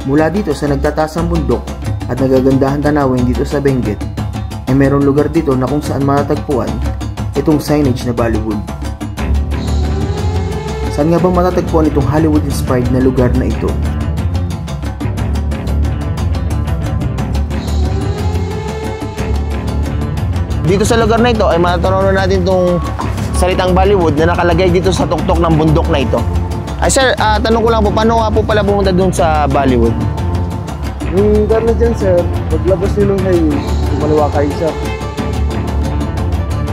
Mula dito sa nagtataas ng bundok at nagagandahan tanawin dito sa Benguet, ay mayroong lugar dito na kung saan matatagpuan itong signage na Bollywood. Saan nga ba matatagpuan itong Hollywood-inspired na lugar na ito? Dito sa lugar na ito ay matatanong natin itong salitang Bollywood na nakalagay dito sa tuktok ng bundok na ito. Ay sir, tanong ko lang po, paano nga po pala pumunta dun sa Bollywood? Yung lugar na dyan sir, paglabas nyo ng highway, kumaliwa kayo sir.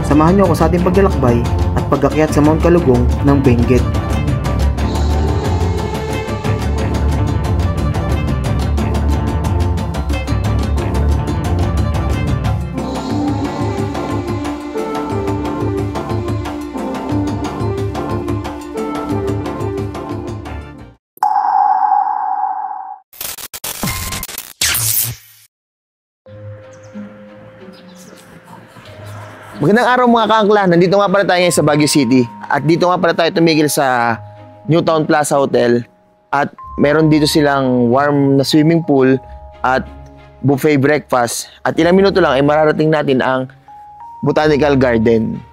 Samahan niyo ako sa ating paglalakbay at pag-akyat sa Mount Kalugong ng Benguet. Magandang araw mga kaangkla, nandito nga pala tayo ngayon sa Baguio City at dito nga pala tayo tumigil sa Newtown Plaza Hotel at meron dito silang warm na swimming pool at buffet breakfast at ilang minuto lang ay mararating natin ang Botanical Garden.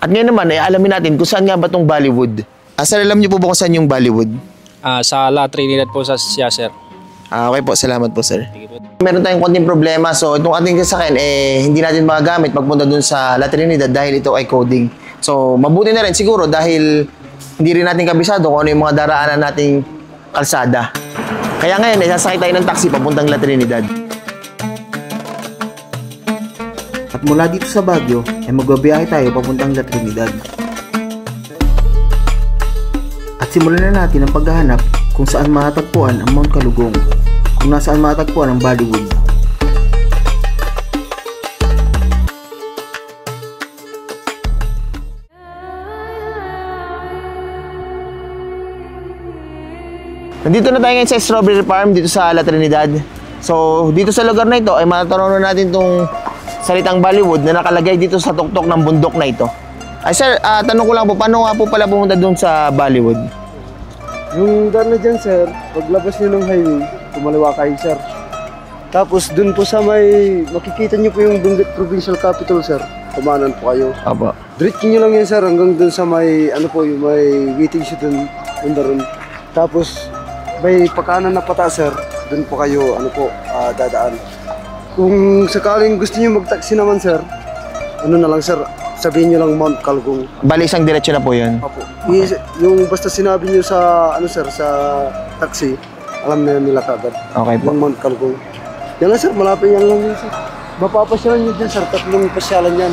At ngayon naman ay alamin natin kung saan nga ba itong Bollywood. Sir, alam niyo po ba kung saan yung Bollywood? Sa La Trinidad po siya sir. Okay po, salamat po sir. Meron tayong konting problema, so itong ating sasakyan hindi natin magagamit pagpunta dun sa La Trinidad dahil ito ay coding. So mabuti na rin siguro dahil hindi rin natin kabisado kung ano yung mga daraanan nating kalsada. Kaya ngayon sasakay tayo ng taxi papuntang La Trinidad. At mula dito sa Baguio ay magbabiyahe tayo papuntang La Trinidad. At simulan na natin ang paghahanap kung saan matatagpuan ang Mount Kalugong, kung nasaan matatagpuan ang Bollywood. Nandito na tayo ngayon sa Strawberry Farm dito sa La Trinidad. So dito sa lugar na ito ay matatanong natin itong salitang Bollywood na nakalagay dito sa tuktok ng bundok na ito. Ay sir, tanong ko lang po, paano nga po pala pumunta doon sa Bollywood? Yung lugar na dyan sir, paglabas nyo ng highway, kumaliwa kayo sir. Tapos dun po sa may, makikita nyo po yung Benguet Provincial Capital sir. Kumanan po kayo. Apo. Diretso nyo lang yan sir hanggang dun sa may, ano po yung may waiting shed dun, dun. Tapos may pakanan na pataas sir, dun po kayo, ano po, dadaan. Kung sakaling gusto nyo mag-taxi naman sir, ano na lang sir, sabihin nyo lang Mount Kalugong. Bali isang diretso na po yun. Apo. Yung basta sinabi nyo sa, ano sir, sa taxi, alam na nila kagad. Okay po. Yung Mount Kalugong. Yan lang sir, malapit yan lang yun sir. Mapapasyalan nyo dyan sir, tatlong pasyalan yan.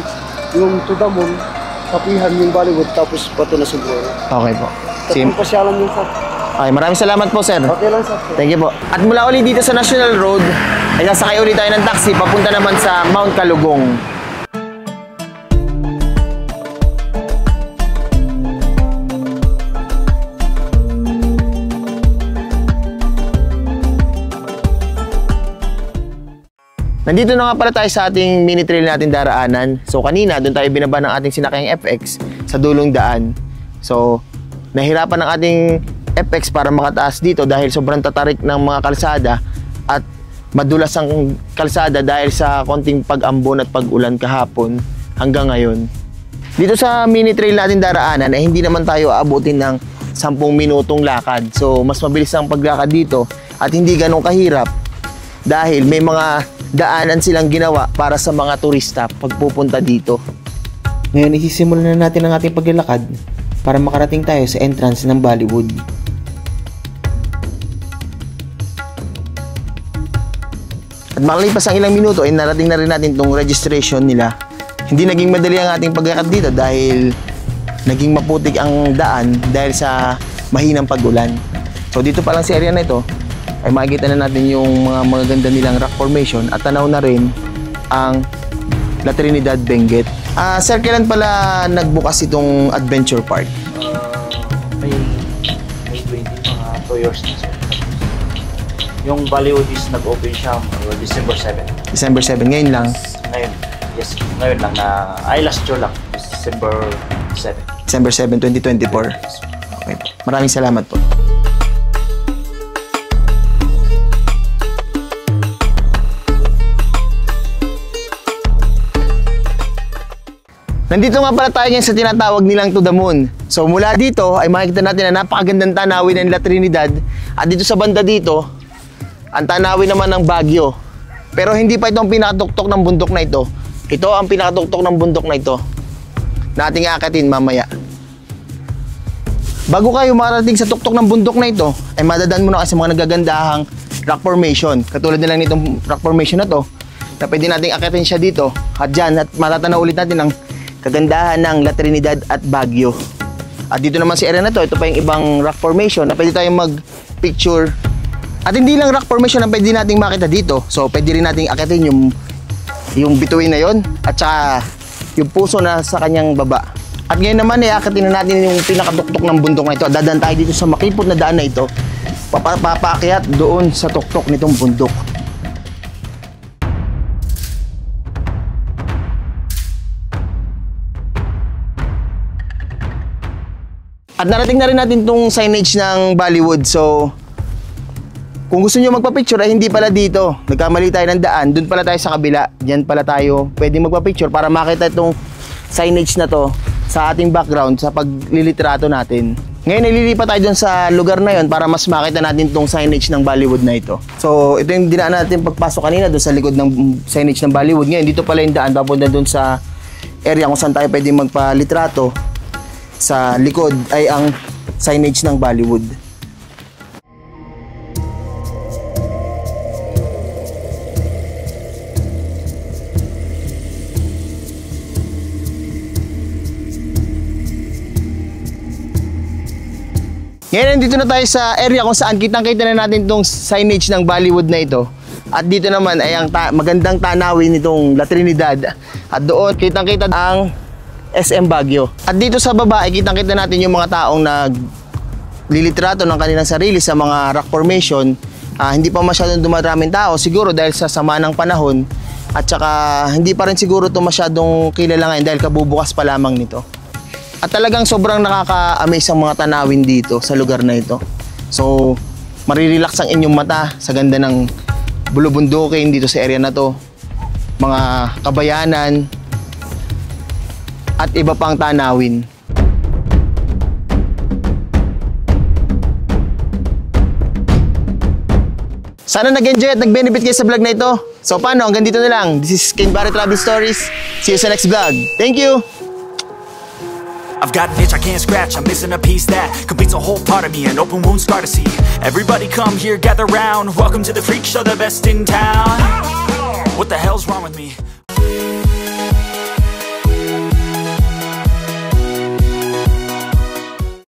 Yung Tudamon, Kapihan, yung Bollywood, tapos Bato na Sombrero. Okay po. Tatlong pasyalan yun sir. Okay, maraming salamat po sir. Okay lang sir. Thank you po. At mula ulit dito sa National Road, ay sasakay ulit tayo ng taxi papunta naman sa Mount Kalugong. Nandito na nga pala tayo sa ating mini trail natin daraanan. So kanina, doon tayo binaba ng ating sinakayang FX sa dulong daan. So, nahirapan ng ating FX para makataas dito dahil sobrang tatarik ng mga kalsada at madulas ang kalsada dahil sa konting pag-ambon at pag-ulan kahapon hanggang ngayon. Dito sa mini trail natin daraanan ay hindi naman tayo aabutin ng 10 minutong lakad. So, mas mabilis ang paglakad dito at hindi ganun kahirap dahil may mga daanan silang ginawa para sa mga turista pagpupunta dito. Ngayon isisimulan na natin ang ating paglalakad para makarating tayo sa entrance ng Bollywood. At makalipas ang ilang minuto ay narating na rin natin itong registration nila. Hindi naging madali ang ating paglakad dito dahil naging maputik ang daan dahil sa mahinang pag-ulan. So dito pa lang sa area na ito ay makikita na natin yung mga magaganda nilang rock formation at tanaw na rin ang La Trinidad Benguet. Sir, kailan pala nagbukas itong Adventure Park? May 20, mga 2 years na sir. Yung Bollywood is nag-open siya December 7. December 7, ngayon lang. Ngayon. Yes, ngayon lang na, last year lang, December 7. December 7, 2024. Okay. Maraming salamat po. Nandito nga pala tayo ngayon sa tinatawag nilang To The Moon. So mula dito ay makikita natin na napakagandang tanawin ng La Trinidad. At dito sa banda dito, ang tanawin naman ng Baguio. Pero hindi pa ito ang pinakatuktok ng bundok na ito. Ito ang pinakatuktok ng bundok na ito na ating aakatin mamaya. Bago kayo marating sa tuktok ng bundok na ito, ay madadaan muna kasi mga nagagandahang rock formation. Katulad na lang nitong rock formation na to, na pwede nating akitin siya dito. At dyan, at matatanaw ulit natin ang kagandahan ng La Trinidad at Baguio. At dito naman si area na to, ito pa yung ibang rock formation na pwede tayong mag-picture. At hindi lang rock formation ang pwede nating makita dito. So pwede rin nating akitin yung bituin na yon at saka yung puso na sa kanyang baba. At ngayon naman iakitin na natin yung pinakatuktok ng bundok na ito. Dadaan tayo dito sa makipot na daan na ito. Papaakyat doon sa tuktok nitong bundok. At narating na rin natin itong signage ng Bollywood. So, kung gusto nyo magpa-picture ay hindi pala dito. Nagkamali tayo ng daan. Doon pala tayo sa kabila. Diyan pala tayo pwede magpa-picture para makita itong signage na to sa ating background sa paglilitrato natin. Ngayon nililipat tayo dun sa lugar na yon para mas makita natin itong signage ng Bollywood na ito. So, ito yung dinaan natin pagpasok kanina doon sa likod ng signage ng Bollywood. Ngayon, dito pala yung daan papunta doon sa area kung saan tayo pwede magpalitrato. Sa likod ay ang signage ng Bollywood. Ngayon nandito na tayo sa area kung saan kitang-kita na natin itong signage ng Bollywood na ito. At dito naman ay ang magandang tanawin nitong La Trinidad. At doon kitang-kita ang SM Baguio. At dito sa baba ay kitang-kita natin yung mga taong naglilitrato ng kanilang sarili sa mga rock formation. Hindi pa masyadong dumaraming tao siguro dahil sa sama ng panahon. At saka hindi pa rin siguro ito masyadong kilala ngayon dahil kabubukas pa lamang nito. At talagang sobrang nakaka-amaze ang mga tanawin dito sa lugar na ito. So, marirelax ang inyong mata sa ganda ng bulubundukin dito sa area na to. Mga kabayanan at iba pang tanawin. Sana nag-enjoy at nag-benefit kayo sa vlog na ito. So paano, hanggang dito na lang. This is King Barry Travel Stories. See you sa next vlog. Thank you! I've got an itch I can't scratch, I'm missing a piece that completes a whole part of me, an open wound scar to see. Everybody come here, gather round, welcome to the freak show, the best in town. What the hell's wrong with me?